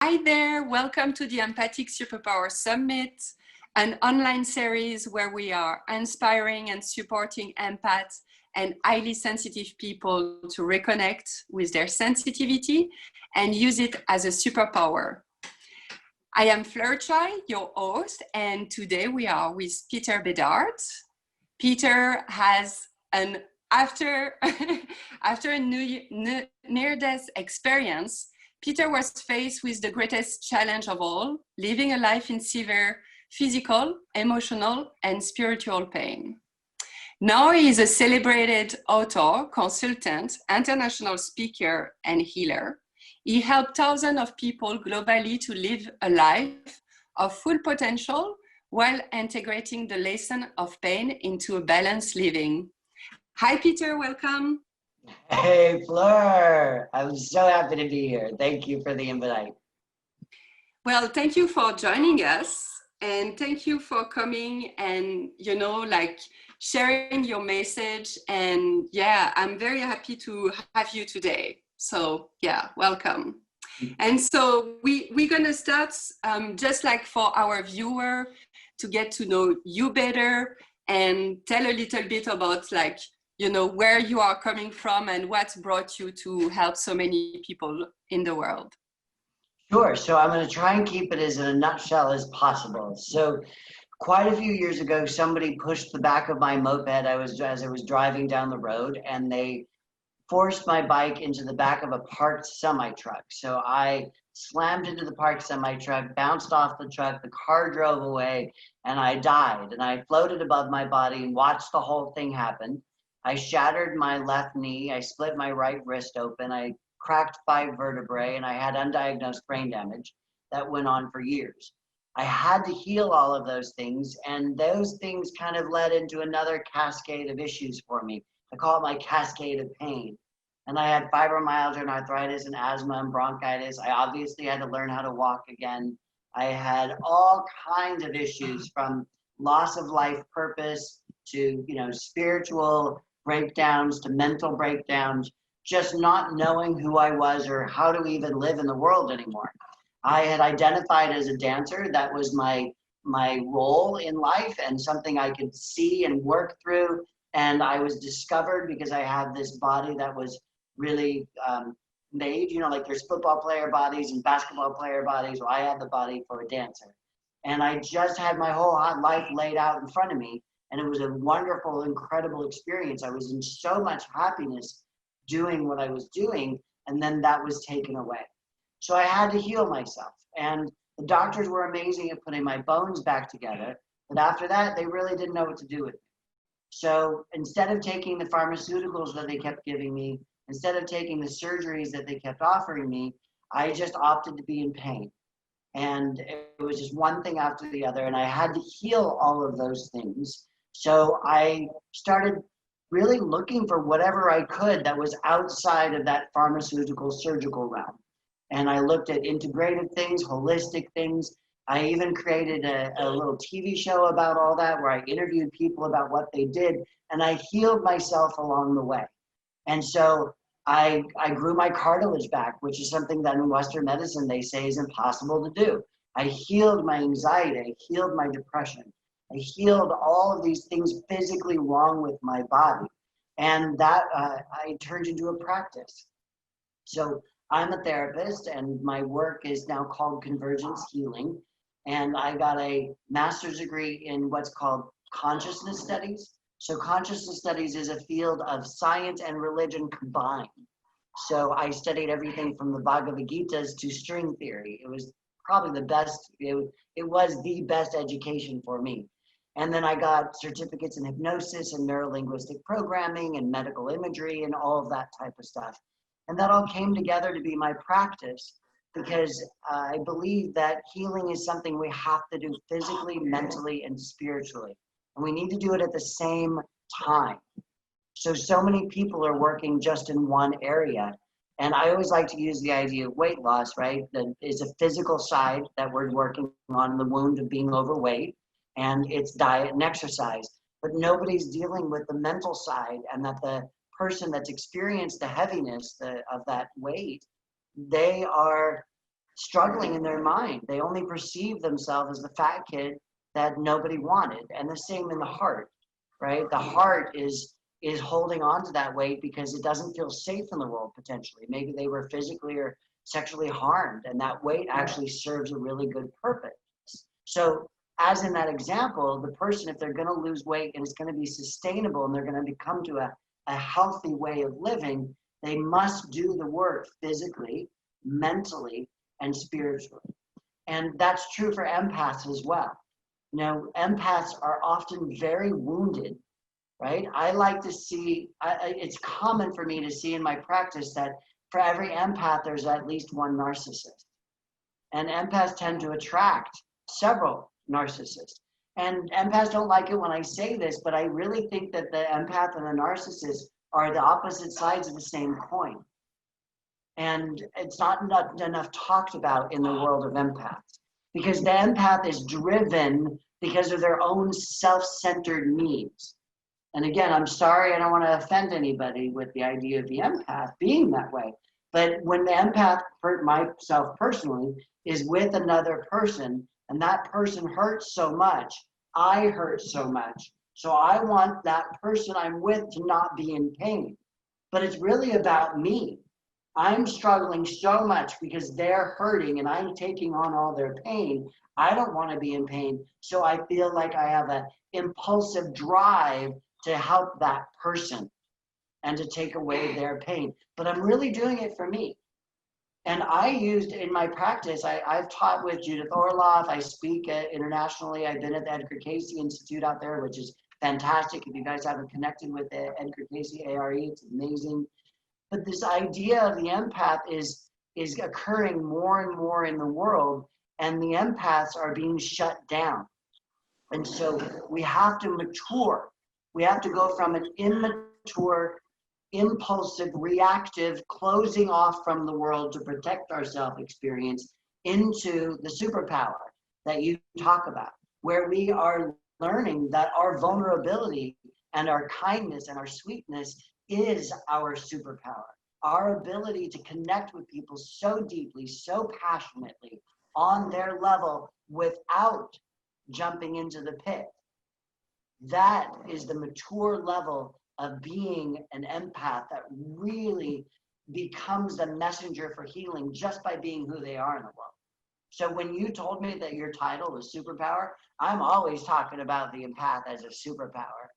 Hi there, welcome to the Empathic Superpower Summit, an online series where we are inspiring and supporting empaths and highly sensitive people to reconnect with their sensitivity and use it as a superpower. I am Fleur Chai, your host, and today we are with Peter Bedard. Peter has after a near-death experience, Peter was faced with the greatest challenge of all, living a life in severe physical, emotional, and spiritual pain. Now he is a celebrated author, consultant, international speaker, and healer. He helped thousands of people globally to live a life of full potential while integrating the lesson of pain into a balanced living. Hi, Peter, welcome. Hey, Fleur, I'm so happy to be here. Thank you for the invite. Well, thank you for joining us, and thank you for coming and, sharing your message. And yeah, I'm very happy to have you today. So yeah, welcome. And so we're going to start just like for our viewer to get to know you better and tell a little bit about where you are coming from and what's brought you to help so many people in the world. Sure. So I'm going to try and keep it as in a nutshell as possible. So quite a few years ago, somebody pushed the back of my moped as I was driving down the road, and they forced my bike into the back of a parked semi-truck. So I slammed into the parked semi-truck, bounced off the truck, the car drove away, and I died. And I floated above my body and watched the whole thing happen. I shattered my left knee, I split my right wrist open, I cracked 5 vertebrae, and I had undiagnosed brain damage that went on for years. I had to heal all of those things, and those things kind of led into another cascade of issues for me. I call it my cascade of pain. And I had fibromyalgia and arthritis and asthma and bronchitis. I obviously had to learn how to walk again. I had all kinds of issues, from loss of life purpose to, spiritual breakdowns to mental breakdowns, just not knowing who I was or how to even live in the world anymore. I had identified as a dancer. That was my role in life and something I could see and work through. And I was discovered because I had this body that was really made, like there's football player bodies and basketball player bodies. Well, I had the body for a dancer. And I just had my whole life laid out in front of me. And it was a wonderful, incredible experience. I was in so much happiness doing what I was doing, and then that was taken away. So I had to heal myself. And the doctors were amazing at putting my bones back together. But after that, they really didn't know what to do with me. So instead of taking the pharmaceuticals that they kept giving me, instead of taking the surgeries that they kept offering me, I just opted to be in pain. And it was just one thing after the other, and I had to heal all of those things. So I started really looking for whatever I could that was outside of that pharmaceutical surgical realm. And I looked at integrative things, holistic things. I even created a little TV show about all that, where I interviewed people about what they did, and I healed myself along the way. And so I grew my cartilage back, which is something that in Western medicine they say is impossible to do. I healed my anxiety, I healed my depression. I healed all of these things physically wrong with my body. And that I turned into a practice. So I'm a therapist, and my work is now called Convergence Healing. And I got a master's degree in what's called consciousness studies. So consciousness studies is a field of science and religion combined. So I studied everything from the Bhagavad Gita's to string theory. It was probably the best, it was the best education for me. And then I got certificates in hypnosis and neurolinguistic programming and medical imagery and all of that type of stuff. And that all came together to be my practice, because I believe that healing is something we have to do physically, mentally, and spiritually. And we need to do it at the same time. So many people are working just in one area. And I always like to use the idea of weight loss, right? That is a physical side that we're working on, the wound of being overweight, and it's diet and exercise. But nobody's dealing with the mental side, and that the person that's experienced the heaviness of that weight, they are struggling in their mind. They only perceive themselves as the fat kid that nobody wanted. And the same in the heart, right? The heart is holding on to that weight because it doesn't feel safe in the world potentially. Maybe they were physically or sexually harmed, and that weight actually serves a really good purpose. So as in that example, the person, if they're going to lose weight and it's going to be sustainable and they're going to come to a healthy way of living, they must do the work physically, mentally, and spiritually. And that's true for empaths as well. You know, empaths are often very wounded, right? I like to see, it's common for me to see in my practice that for every empath, there's at least one narcissist. And empaths tend to attract several narcissists. And empaths don't like it when I say this, but I really think that the empath and the narcissist are the opposite sides of the same coin. And it's not enough talked about in the world of empaths, because the empath is driven because of their own self-centered needs. And again, I'm sorry, I don't want to offend anybody with the idea of the empath being that way. But when the empath, for myself personally, is with another person, and that person hurts so much, I hurt so much. So I want that person I'm with to not be in pain. But it's really about me. I'm struggling so much because they're hurting and I'm taking on all their pain. I don't want to be in pain. So I feel like I have an impulsive drive to help that person and to take away their pain. But I'm really doing it for me. And I used in my practice, I've taught with Judith Orloff, I speak internationally. I've been at the Edgar Cayce Institute out there, which is fantastic. If you guys haven't connected with the Edgar Cayce ARE, it's amazing. But this idea of the empath is occurring more and more in the world, and the empaths are being shut down. And so we have to mature. We have to go from an immature, impulsive, reactive, closing off from the world to protect ourselves experience into the superpower that you talk about, where we are learning that our vulnerability and our kindness and our sweetness is our superpower. Our ability to connect with people so deeply, so passionately on their level without jumping into the pit. That is the mature level of being an empath that really becomes the messenger for healing just by being who they are in the world. So when you told me that your title was superpower, I'm always talking about the empath as a superpower,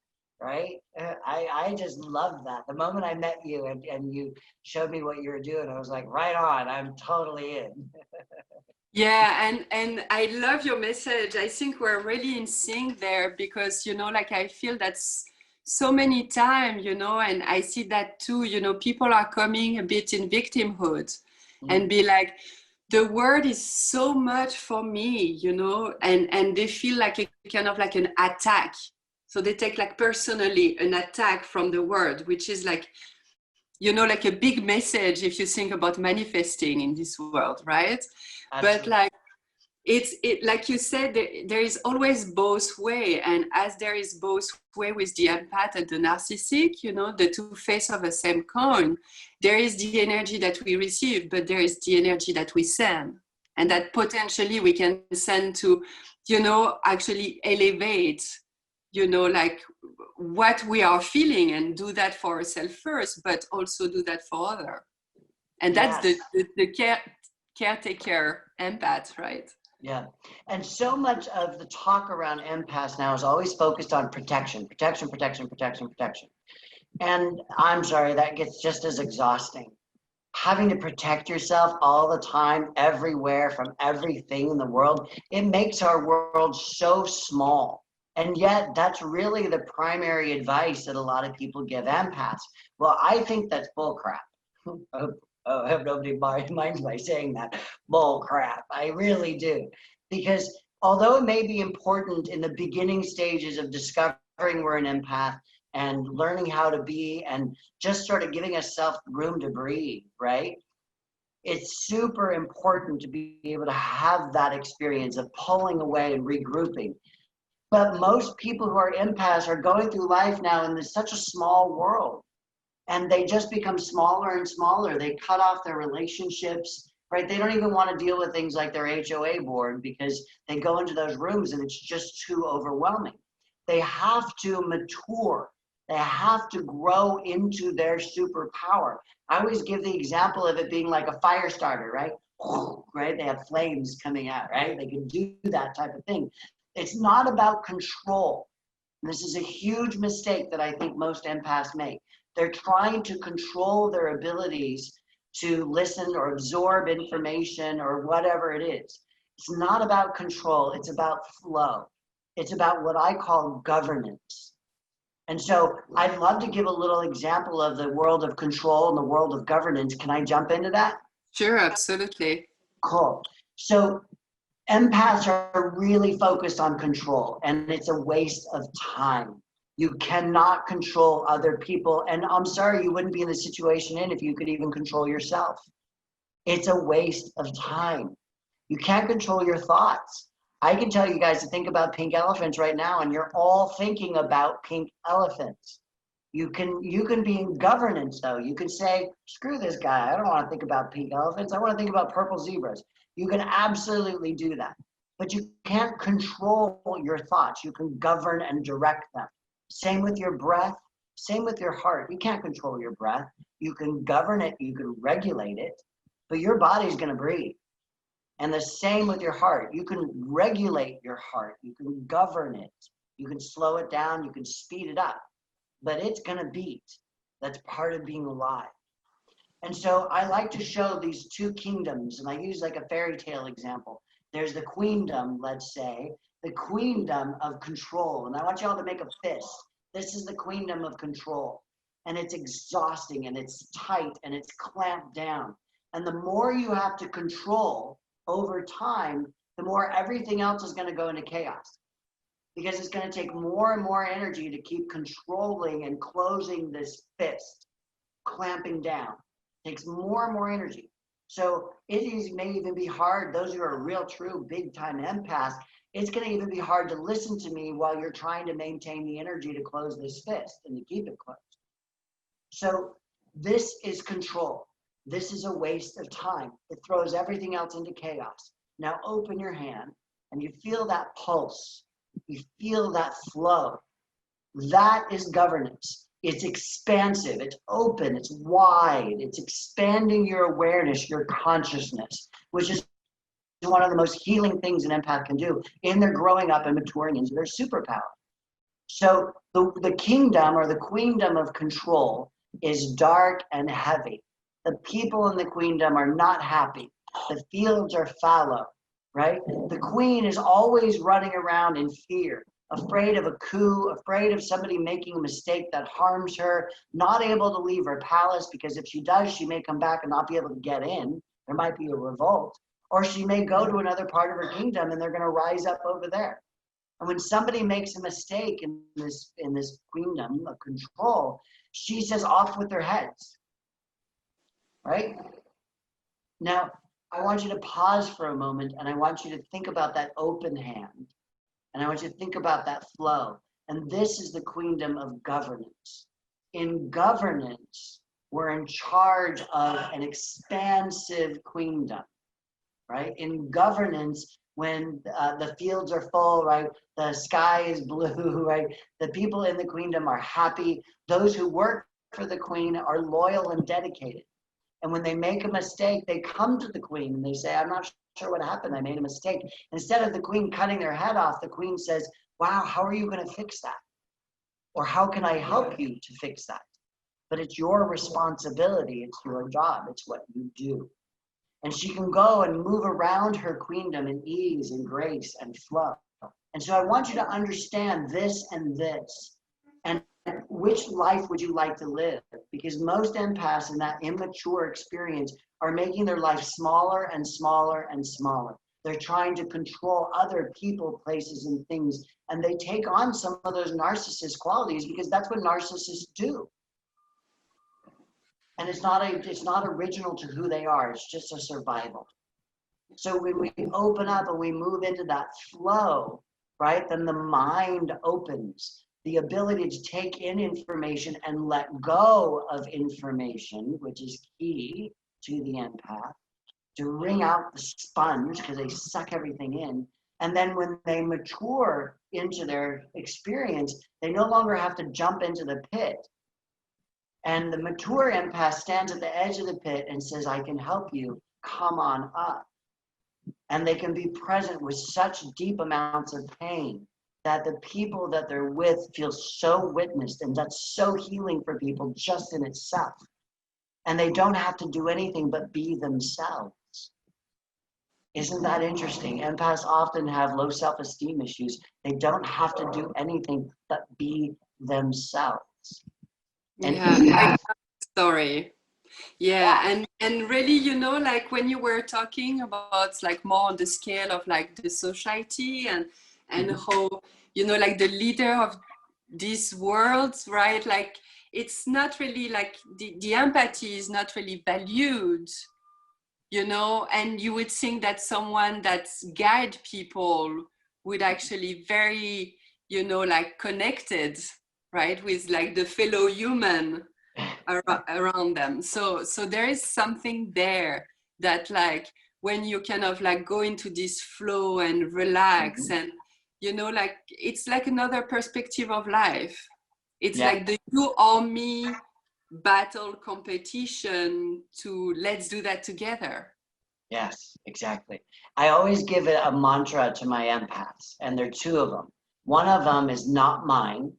right? I just love that. The moment I met you and you showed me what you were doing, I was like, right on, I'm totally in. Yeah, and I love your message. I think we're really in sync there because, you know, like I feel that's so many times, you know, and I see that too, you know, people are coming a bit in victimhood and be like, the word is so much for me, you know, and they feel like a kind of like an attack. So they take like personally an attack from the word, which is like, you know, like a big message if you think about manifesting in this world, right? Absolutely. But like, it's like you said, there is always both way. And as there is both way with the empath and the narcissistic, you know, the two faces of the same coin, there is the energy that we receive, but there is the energy that we send. And that potentially we can send to, you know, actually elevate, you know, like what we are feeling and do that for ourselves first, but also do that for others. And that's the caretaker empath, right? Yeah. And so much of the talk around empaths now is always focused on protection. And I'm sorry, that gets just as exhausting. Having to protect yourself all the time, everywhere, from everything in the world, it makes our world so small. And yet that's really the primary advice that a lot of people give empaths. Well, I think that's bull crap. I hope nobody minds my saying that. Bull crap. I really do. Because although it may be important in the beginning stages of discovering we're an empath and learning how to be and just sort of giving ourselves room to breathe, right? It's super important to be able to have that experience of pulling away and regrouping. But most people who are empaths are going through life now in such a small world. And they just become smaller and smaller. They cut off their relationships. right? They don't even want to deal with things like their HOA board because they go into those rooms and it's just too overwhelming. They have to mature. They have to grow into their superpower. I always give the example of it being like a fire starter, right? Right? They have flames coming out, right? They can do that type of thing. It's not about control. This is a huge mistake that I think most empaths make. They're trying to control their abilities to listen or absorb information or whatever it is. It's not about control, it's about flow. It's about what I call governance. And so I'd love to give a little example of the world of control and the world of governance. Can I jump into that? Sure, absolutely. Cool. So empaths are really focused on control, and it's a waste of time. You cannot control other people, and I'm sorry you wouldn't be in the situation if you could even control yourself. It's a waste of time. You can't control your thoughts. I can tell you guys to think about pink elephants right now, and you're all thinking about pink elephants. You can be in governance though. You can say, screw this guy. I don't want to think about pink elephants. I want to think about purple zebras. You can absolutely do that, but you can't control your thoughts. You can govern and direct them. Same with your breath, same with your heart. You can't control your breath. You can govern it, you can regulate it, but your body's going to breathe. And the same with your heart. You can regulate your heart. You can govern it. You can slow it down. You can speed it up, but it's going to beat. That's part of being alive. And so I like to show these two kingdoms, and I use like a fairy tale example. There's the queendom, let's say, the queendom of control. And I want you all to make a fist. This is the queendom of control. And it's exhausting, and it's tight, and it's clamped down. And the more you have to control over time, the more everything else is going to go into chaos. Because it's going to take more and more energy to keep controlling and closing this fist, clamping down. Takes more and more energy. So may even be hard, those who are real true big time empaths, it's going to even be hard to listen to me while you're trying to maintain the energy to close this fist and to keep it closed. So this is control. This is a waste of time. It throws everything else into chaos. Now open your hand and you feel that pulse. You feel that flow. That is governance. It's expansive, it's open, it's wide, it's expanding your awareness, your consciousness, which is one of the most healing things an empath can do in their growing up and maturing into their superpower. So the kingdom or the queendom of control is dark and heavy. The people in the queendom are not happy. The fields are fallow, right? The queen is always running around in fear. Afraid of a coup, afraid of somebody making a mistake that harms her, not able to leave her palace because if she does, she may come back and not be able to get in. There might be a revolt. Or she may go to another part of her kingdom and they're going to rise up over there. And when somebody makes a mistake in this queendom of control, she says off with their heads, right? Now, I want you to pause for a moment and I want you to think about that open hand. And I want you to think about that flow. And this is the queendom of governance. In governance, we're in charge of an expansive queendom, right? In governance, when the fields are full, right? The sky is blue, right? The people in the queendom are happy. Those who work for the queen are loyal and dedicated. And when they make a mistake, they come to the queen and they say, I'm not sure what happened. I made a mistake. Instead of the queen cutting their head off, the queen says, wow, how are you going to fix that? Or how can I help you to fix that? But it's your responsibility. It's your job. It's what you do. And she can go and move around her queendom in ease and grace and flow. And so I want you to understand this and this. And which life would you like to live? Because most empaths in that immature experience are making their life smaller and smaller and smaller. They're trying to control other people, places, and things. And they take on some of those narcissist qualities because that's what narcissists do. And it's not original to who they are. It's just a survival. So when we open up and we move into that flow, right, then the mind opens. The ability to take in information and let go of information, which is key to the empath, to wring out the sponge because they suck everything in. And then when they mature into their experience, they no longer have to jump into the pit. And the mature empath stands at the edge of the pit and says, I can help you, come on up. And they can be present with such deep amounts of pain that the people that they're with feel so witnessed, and that's so healing for people just in itself. And they don't have to do anything but be themselves. Isn't that interesting? Empaths often have low self-esteem issues. They don't have to do anything but be themselves. And Yeah, I love the story. Yeah, and really, you know, like when you were talking about like more on the scale of like the society and how, you know, like the leader of these worlds, right? Like it's not really like the empathy is not really valued, you know, and you would think that someone that's guide people would actually very, you know, like connected, right, with like the fellow human around them. So there is something there that like when you kind of like go into this flow and relax and, you know, like it's like another perspective of life. It's like the you or me battle competition to let's do that together. yes, exactly. I always give it a mantra to my empaths, and there are two of them. One of them is not mine.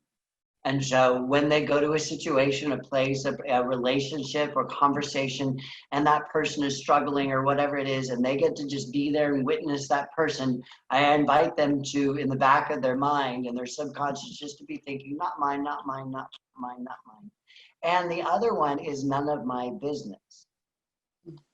And so when they go to a situation, a place, a relationship or conversation, and that person is struggling or whatever it is, and they get to just be there and witness that person, I invite them to, in the back of their mind and their subconscious, just to be thinking, not mine, not mine, not mine, not mine. And the other one is none of my business.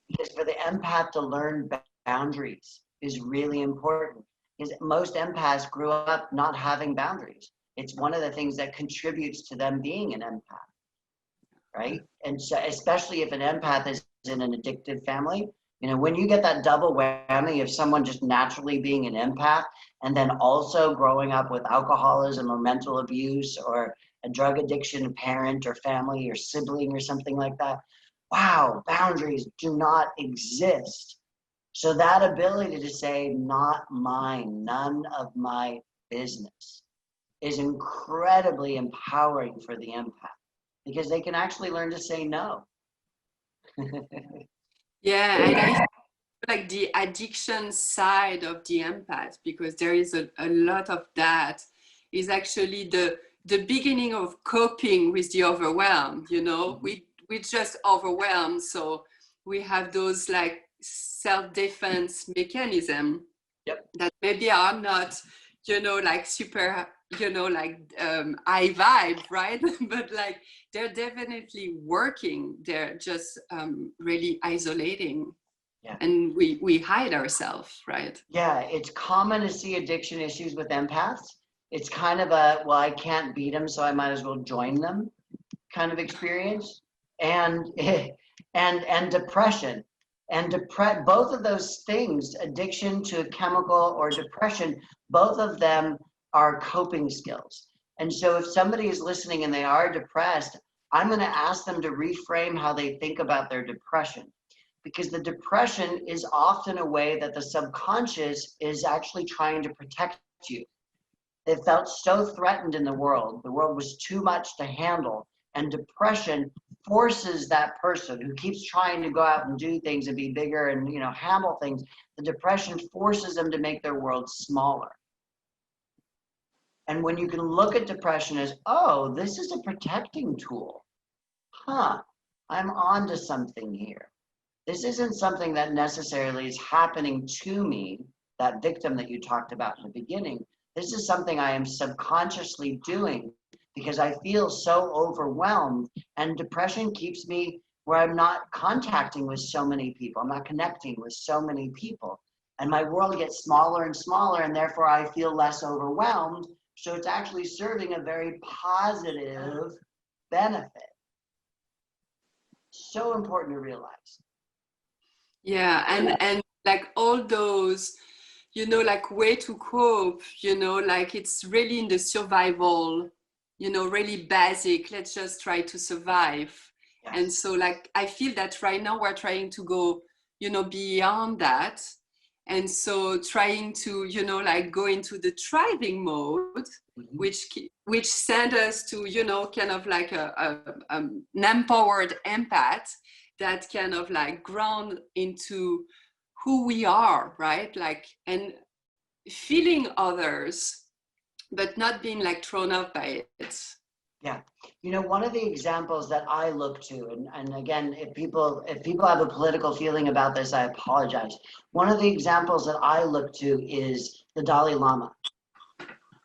Because for the empath to learn boundaries is really important. Because most empaths grew up not having boundaries. It's one of the things that contributes to them being an empath, right? And so, especially if an empath is in an addictive family, you know, when you get that double whammy of someone just naturally being an empath and then also growing up with alcoholism or mental abuse or a drug addiction parent or family or sibling or something like that, wow, boundaries do not exist. So that ability to say, not mine, none of my business, is incredibly empowering for the empath because they can actually learn to say no. Yeah, and I like the addiction side of the empath, because there is a lot of that, is actually the beginning of coping with the overwhelm. You know, we just overwhelmed, so we have those like self-defense mechanism that maybe are not, you know, like super, you know, like high vibe, right? But like they're definitely working. They're just really isolating. Yeah. And we hide ourselves, right? Yeah, it's common to see addiction issues with empaths. It's kind of a, well, I can't beat them, so I might as well join them kind of experience. And and depression. And both of those things, addiction to a chemical or depression, both of them are coping skills. And so if somebody is listening and they are depressed, I'm going to ask them to reframe how they think about their depression. Because the depression is often a way that the subconscious is actually trying to protect you. They felt so threatened in the world. The world was too much to handle. And depression forces that person who keeps trying to go out and do things and be bigger and, you know, handle things. The depression forces them to make their world smaller. And when you can look at depression as, oh, this is a protecting tool. Huh, I'm onto something here. This isn't something that necessarily is happening to me, that victim that you talked about in the beginning. This is something I am subconsciously doing because I feel so overwhelmed, and depression keeps me where I'm not contacting with so many people. I'm not connecting with so many people. And my world gets smaller and smaller, and therefore I feel less overwhelmed. So it's actually serving a very positive benefit. So important to realize. Yeah, and like all those, you know, like way to cope, you know, like it's really in the survival, you know, really basic. Let's just try to survive. Yes. And so like I feel that right now we're trying to go beyond that. And so trying to, like go into the thriving mode, which send us to, kind of like an empowered empath that kind of like ground into who we are, right? Like, and feeling others, but not being like thrown off by it. Yeah. One of the examples that I look to, and again, if people have a political feeling about this, I apologize. One of the examples that I look to is the Dalai Lama.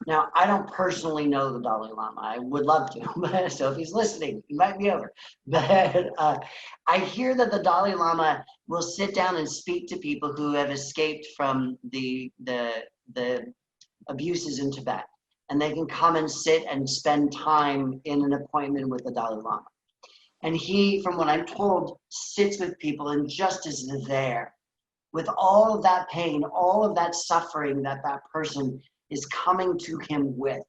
Now, I don't personally know the Dalai Lama. I would love to, so if he's listening, he might be over. But I hear that the Dalai Lama will sit down and speak to people who have escaped from the abuses in Tibet. And they can come and sit and spend time in an appointment with the Dalai Lama. And he, from what I'm told, sits with people and just is there with all of that pain, all of that suffering that that person is coming to him with,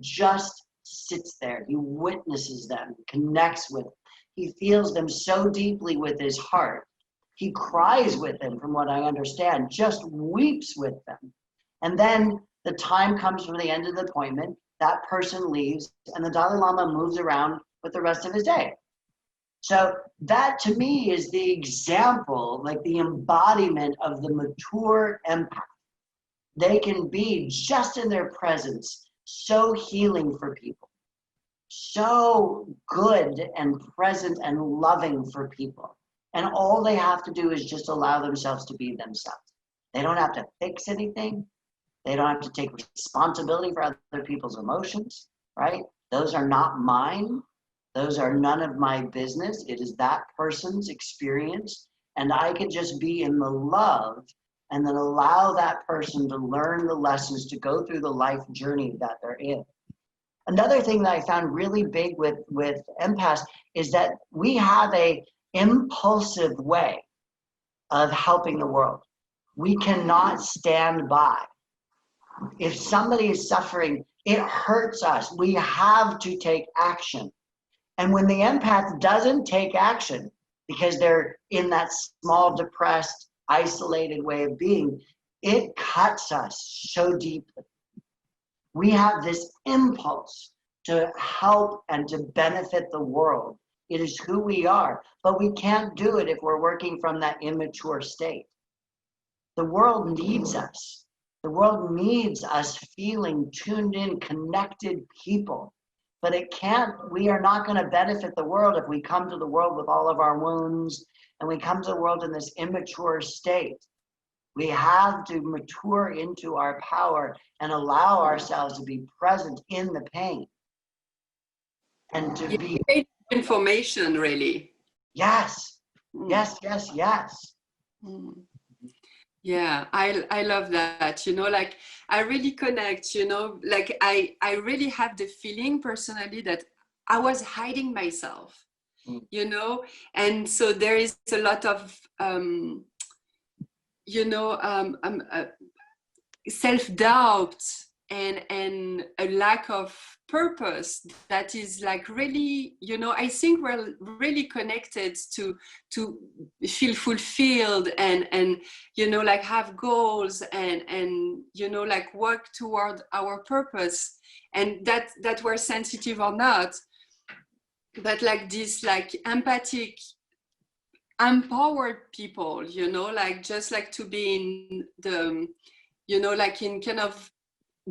just sits there. He witnesses them, connects with them. He feels them so deeply with his heart. He cries with them, from what I understand, just weeps with them. And then the time comes for the end of the appointment, that person leaves, and the Dalai Lama moves around with the rest of his day. So that to me is the example, like the embodiment of the mature empath. They can be just in their presence, so healing for people, so good and present and loving for people. And all they have to do is just allow themselves to be themselves. They don't have to fix anything. They don't have to take responsibility for other people's emotions, right? Those are not mine. Those are none of my business. It is that person's experience. And I could just be in the love and then allow that person to learn the lessons, to go through the life journey that they're in. Another thing that I found really big with empaths is that we have a impulsive way of helping the world. We cannot stand by. If somebody is suffering, it hurts us. We have to take action. And when the empath doesn't take action because they're in that small, depressed, isolated way of being, it cuts us so deeply. We have this impulse to help and to benefit the world. It is who we are, but we can't do it if we're working from that immature state. The world needs us. The world needs us feeling tuned in, connected people. But it can't, we are not going to benefit the world if we come to the world with all of our wounds and we come to the world in this immature state. We have to mature into our power and allow ourselves to be present in the pain. And to be information, really. Yes, yes, yes, yes. Yeah, I love that, like I really connect, like I really have the feeling personally that I was hiding myself, and so there is a lot of, self-doubt and a lack of purpose that is like really, I think we're really connected to feel fulfilled and like have goals and like work toward our purpose, and that we're sensitive or not, but like this like empathic, empowered people, like just like to be in the, like in kind of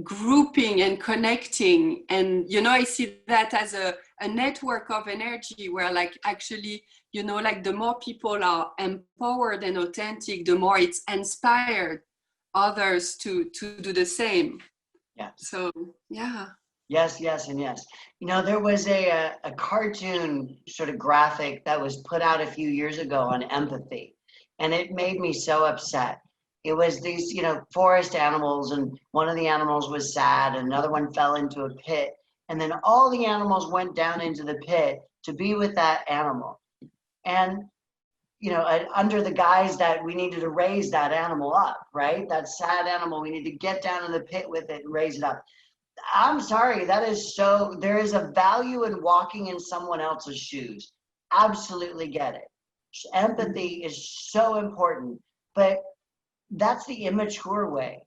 grouping and connecting, and I see that as a network of energy where like actually like the more people are empowered and authentic, the more it's inspired others to do the same. Yeah. So yeah. Yes, yes, and yes. There was a cartoon sort of graphic that was put out a few years ago on empathy, and it made me so upset. It was these, forest animals, and one of the animals was sad, and another one fell into a pit, and then all the animals went down into the pit to be with that animal. And, under the guise that we needed to raise that animal up, right? That sad animal, we need to get down in the pit with it and raise it up. I'm sorry, there is a value in walking in someone else's shoes. Absolutely get it. Empathy is so important, but that's the immature way.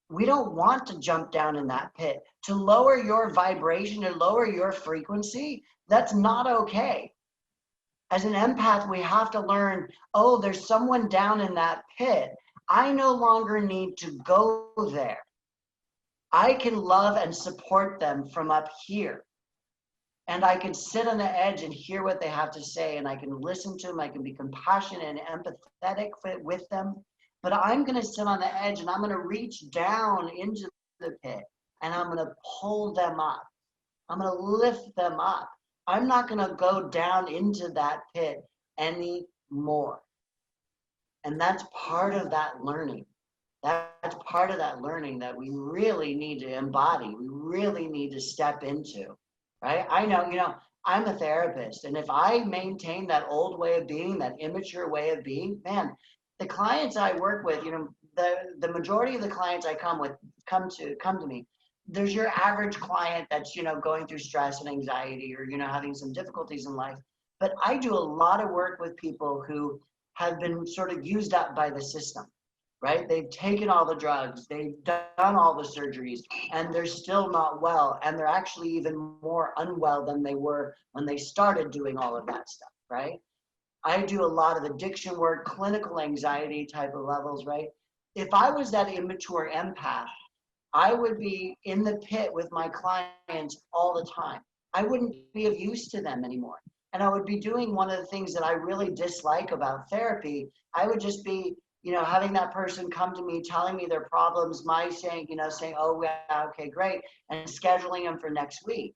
We don't want to jump down in that pit. To lower your vibration or lower your frequency, that's not okay. As an empath, we have to learn, oh, there's someone down in that pit. I no longer need to go there. I can love and support them from up here. And I can sit on the edge and hear what they have to say, and I can listen to them. I can be compassionate and empathetic with them. But I'm going to sit on the edge and I'm going to reach down into the pit and I'm going to pull them up. I'm going to lift them up. I'm not going to go down into that pit anymore. And that's part of that learning. That's part of that learning that we really need to embody. We really need to step into. Right? I know, I'm a therapist, and if I maintain that old way of being, that immature way of being, man, the clients I work with, the majority of the clients I come to me, there's your average client that's, going through stress and anxiety or, having some difficulties in life. But I do a lot of work with people who have been sort of used up by the system. Right? They've taken all the drugs, they've done all the surgeries, and they're still not well. And they're actually even more unwell than they were when they started doing all of that stuff, right? I do a lot of addiction work, clinical anxiety type of levels, right? If I was that immature empath, I would be in the pit with my clients all the time. I wouldn't be of use to them anymore. And I would be doing one of the things that I really dislike about therapy. I would just be having that person come to me, telling me their problems, saying, oh, yeah, okay, great, and scheduling them for next week.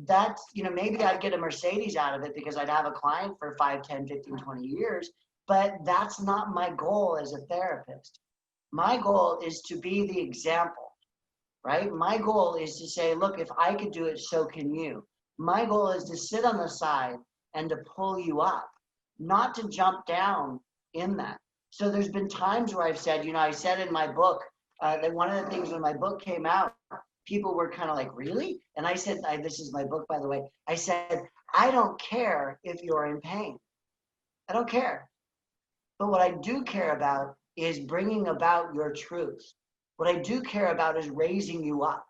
That's, maybe I'd get a Mercedes out of it because I'd have a client for 5, 10, 15, 20 years, but that's not my goal as a therapist. My goal is to be the example, right? My goal is to say, look, if I could do it, so can you. My goal is to sit on the side and to pull you up, not to jump down in that. So there's been times where I've said, I said in my book, that one of the things when my book came out, people were kind of like, really? And I said, this is my book, by the way. I said, I don't care if you're in pain. I don't care. But what I do care about is bringing about your truth. What I do care about is raising you up.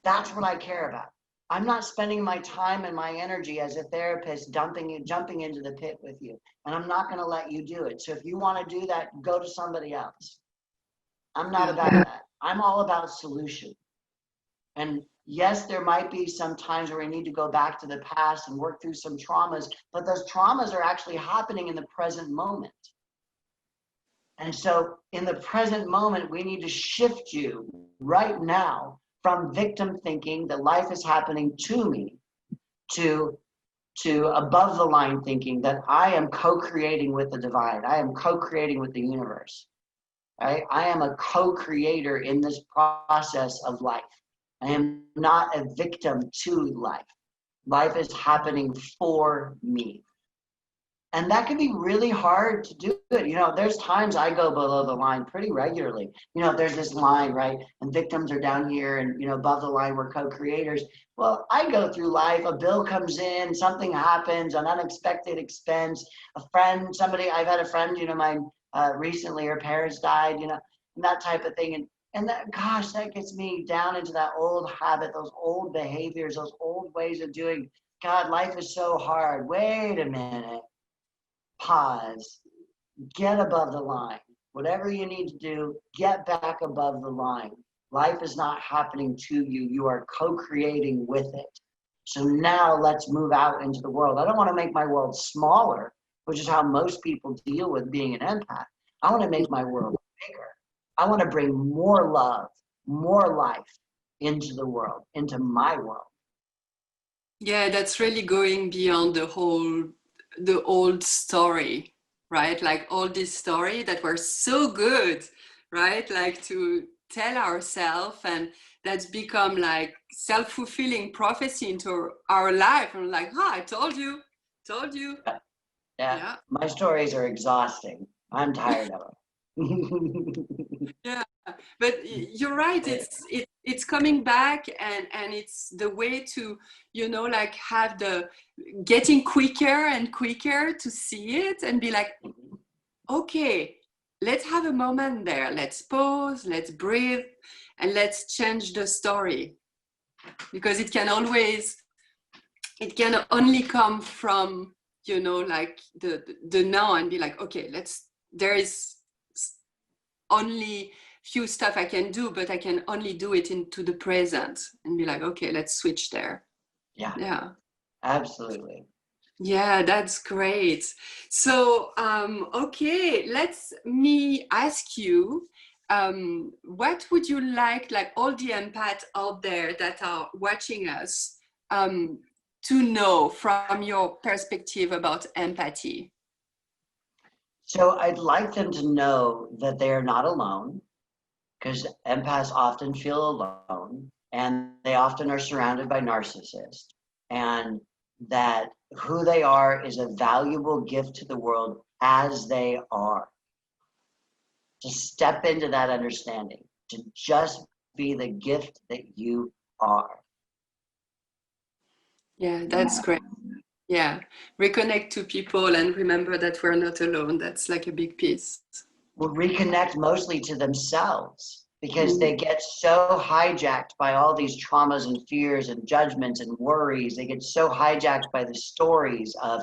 That's what I care about. I'm not spending my time and my energy as a therapist jumping into the pit with you. And I'm not going to let you do it. So if you want to do that, go to somebody else. I'm not about that. I'm all about solution. And yes, there might be some times where we need to go back to the past and work through some traumas, but those traumas are actually happening in the present moment. And so in the present moment, we need to shift you right now from victim thinking that life is happening to me to above the line thinking that I am co-creating with the divine. I am co-creating with the universe. Right? I am a co-creator in this process of life. I am not a victim to life. Life is happening for me. And that can be really hard to do it. There's times I go below the line pretty regularly. There's this line, right? And victims are down here and, above the line, we're co-creators. Well, I go through life, a bill comes in, something happens, an unexpected expense, I've had a friend, mine recently, her parents died, and that type of thing. And that, gosh, that gets me down into that old habit, those old behaviors, those old ways of doing. God, life is so hard. Wait a minute. Pause, get above the line. Whatever you need to do, get back above the line. Life is not happening to you. You are co-creating with it. So now let's move out into the world. I don't want to make my world smaller, which is how most people deal with being an empath. I want to make my world bigger. I want to bring more love, more life into the world, into my world. Yeah, that's really going beyond the old story, right? Like all this story that were so good, right? Like to tell ourselves, and that's become like self-fulfilling prophecy into our life. And like, I told you. Yeah. My stories are exhausting. I'm tired of them. Yeah, but you're right. It's it's coming back, and it's the way to, you know, like have the getting quicker and quicker to see it and be like, okay, let's have a moment there. Let's pause, let's breathe, and let's change the story. Because it can only come from, you know, like the now, and be like, okay, there is only few stuff I can do, but I can only do it into the present, and be like, okay, let's switch there. Yeah, absolutely. Yeah, that's great. So, okay, me ask you, what would you like all the empaths out there that are watching us, to know from your perspective about empathy? So I'd like them to know that they are not alone, because empaths often feel alone, and they often are surrounded by narcissists, and that who they are is a valuable gift to the world as they are. To step into that understanding, to just be the gift that you are. Yeah, that's great. Yeah, reconnect to people and remember that we're not alone. That's like a big piece. Will reconnect mostly to themselves, because they get so hijacked by all these traumas and fears and judgments and worries. They get so hijacked by the stories of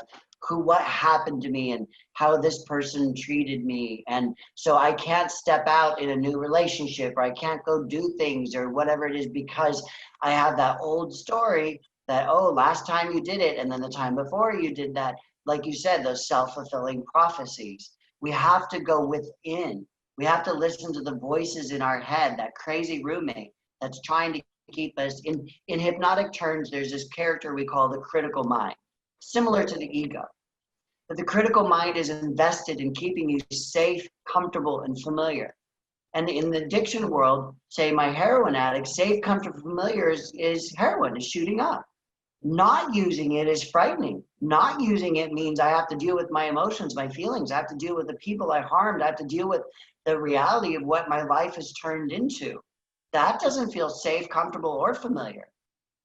what happened to me and how this person treated me. And so I can't step out in a new relationship, or I can't go do things or whatever it is, because I have that old story that, oh, last time you did it, and then the time before you did that. Like you said, those self-fulfilling prophecies. We have to go within. We have to listen to the voices in our head, that crazy roommate that's trying to keep us in hypnotic terms. There's this character we call the critical mind, similar to the ego. But the critical mind is invested in keeping you safe, comfortable, and familiar. And in the addiction world, say my heroin addict, safe, comfortable, familiar is heroin, is shooting up. Not using it is frightening. Not using it means I have to deal with my emotions, my feelings. I have to deal with the people I harmed. I have to deal with the reality of what my life has turned into. That doesn't feel safe, comfortable, or familiar.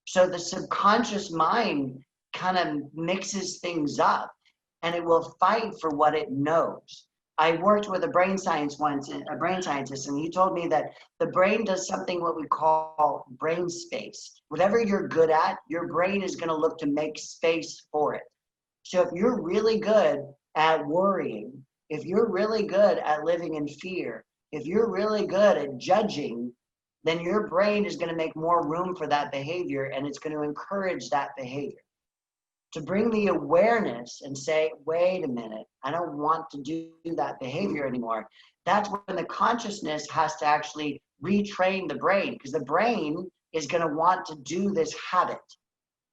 So the subconscious mind kind of mixes things up, and it will fight for what it knows. I worked with a brain scientist, and he told me that the brain does something what we call brain space. Whatever you're good at, your brain is going to look to make space for it. So if you're really good at worrying, if you're really good at living in fear, if you're really good at judging, then your brain is going to make more room for that behavior, and it's going to encourage that behavior. To bring the awareness and say, wait a minute, I don't want to do that behavior anymore. That's when the consciousness has to actually retrain the brain, because the brain is going to want to do this habit.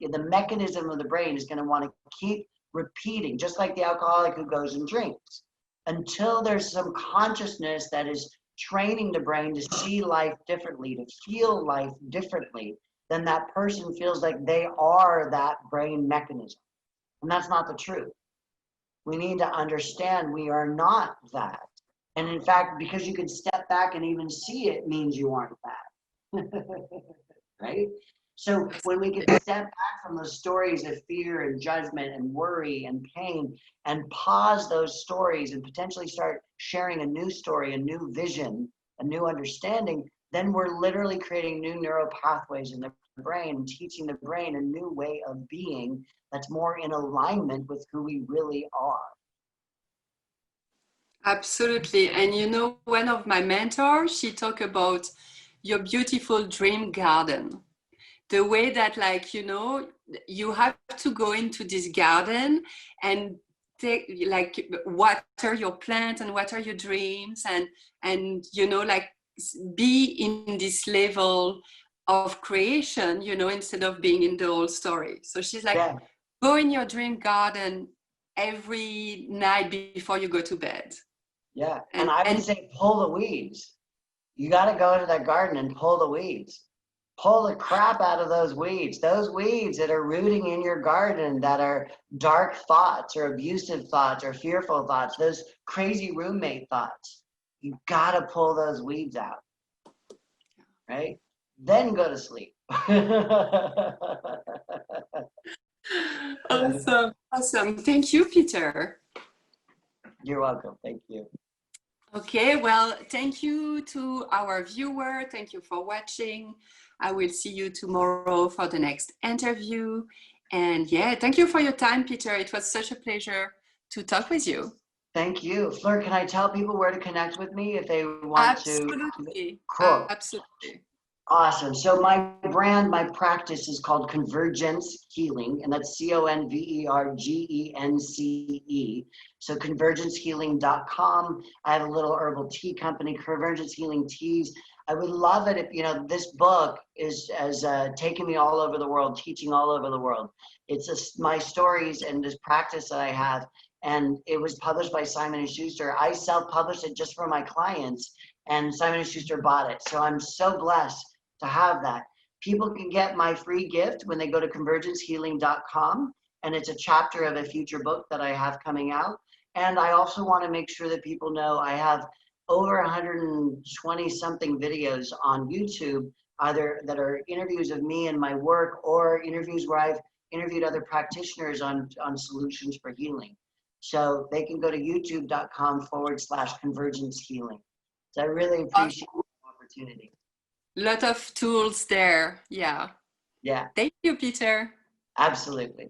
The mechanism of the brain is going to want to keep repeating, just like the alcoholic who goes and drinks, until there's some consciousness that is training the brain to see life differently, to feel life differently. Then that person feels like they are that brain mechanism. And that's not the truth. We need to understand we are not that. And in fact, because you can step back and even see it means you aren't that. Right? So when we can step back from those stories of fear and judgment and worry and pain, and pause those stories and potentially start sharing a new story, a new vision, a new understanding, then we're literally creating new neural pathways in the brain and teaching the brain a new way of being that's more in alignment with who we really are. Absolutely. And you know, one of my mentors, she talked about your beautiful dream garden. The way that, like, you know, you have to go into this garden and take, like, water your plant and water your dreams, and you know, like, be in this level of creation, you know, instead of being in the old story. So she's like, Yeah. Go in your dream garden every night before you go to bed. Yeah. And I would say pull the weeds. You got to go into that garden and pull the weeds. Pull the crap out of those weeds that are rooting in your garden, that are dark thoughts or abusive thoughts or fearful thoughts, those crazy roommate thoughts. You got to pull those weeds out, right? then go to sleep. Awesome. Awesome. Thank you, Peter. You're welcome. Thank you. Okay, well, thank you to our viewer. Thank you for watching. I will see you tomorrow for the next interview. And yeah, thank you for your time, Peter. It was such a pleasure to talk with you. Thank you. Fleur, can I tell people where to connect with me if they want to? Absolutely. Cool. Absolutely. Awesome. So my brand, my practice is called Convergence Healing, and that's CONVERGENCE. So convergencehealing.com. I have a little herbal tea company, Convergence Healing Teas. I would love it if, you know, this book has taken me all over the world, teaching all over the world. It's my stories and this practice that I have. And it was published by Simon & Schuster. I self-published it just for my clients, and Simon & Schuster bought it. So I'm so blessed to have that. People can get my free gift when they go to convergencehealing.com, and it's a chapter of a future book that I have coming out. And I also want to make sure that people know I have over 120 something videos on YouTube, either that are interviews of me and my work, or interviews where I've interviewed other practitioners on solutions for healing. So they can go to youtube.com/convergence healing. So I really appreciate the opportunity. Lot of tools there. Yeah. Yeah, Thank you, Peter. absolutely.